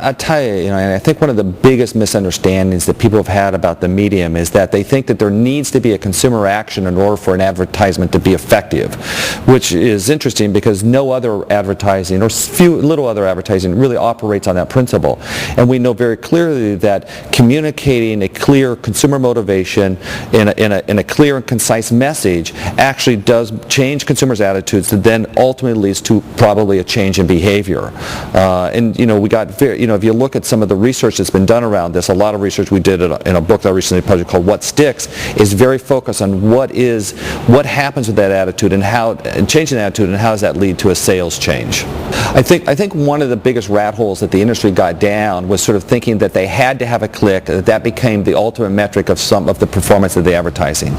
I tell you, and I think one of the biggest misunderstandings that people have had about the medium is that they think that there needs to be a consumer action in order for an advertisement to be effective, which is interesting because no other advertising or little other advertising really operates on that principle. And we know very clearly that communicating a clear consumer motivation in a clear and concise message actually does change consumers' attitudes that then ultimately leads to probably a change in behavior. And we got very, if you look at some of the research that's been done around this, a lot of research we did in a book that I recently published called What Sticks is very focused on what happens with that attitude and how changing that attitude and how does that lead to a sales change. I think one of the biggest rat holes that the industry got down was sort of thinking that they had to have a click, that became the ultimate metric of some of the performance of the advertising.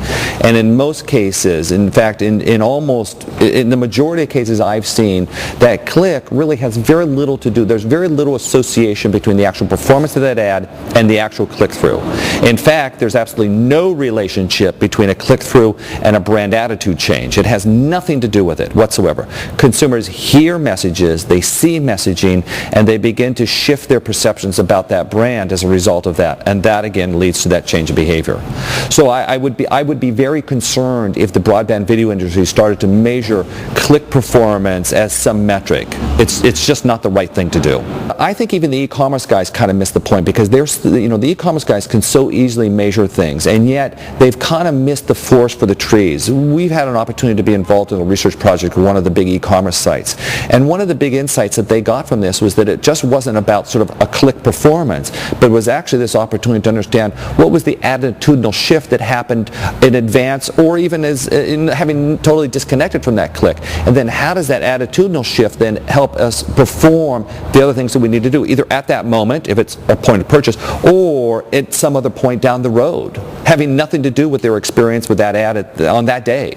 And in most cases, in fact, in the majority of cases I've seen, that click really has very little to do. There's very little association between the actual performance of that ad and the actual click-through. In fact, there's absolutely no relationship between a click-through and a brand attitude change. It has nothing to do with it whatsoever. Consumers hear messages, they see messaging, and they begin to shift their perceptions about that brand as a result of that. And that, again, leads to that change of behavior. So I would be very concerned if the broadband video industry started to measure click performance as some metric. It's just not the right thing to do. I think even the e-commerce guys kind of missed the point because the e-commerce guys can so easily measure things, and yet they've kind of missed the forest for the trees. We've had an opportunity to be involved in a research project with one of the big e-commerce sites, and one of the big insights that they got from this was that it just wasn't about sort of a click performance, but was actually this opportunity to understand what was the attitudinal shift that happened in advance or even as in having totally disconnected from that click, and then how does that attitudinal shift then help us perform the other things that we need to do, either at that moment, if it's a point of purchase, or at some other point down the road, having nothing to do with their experience with that ad on that day.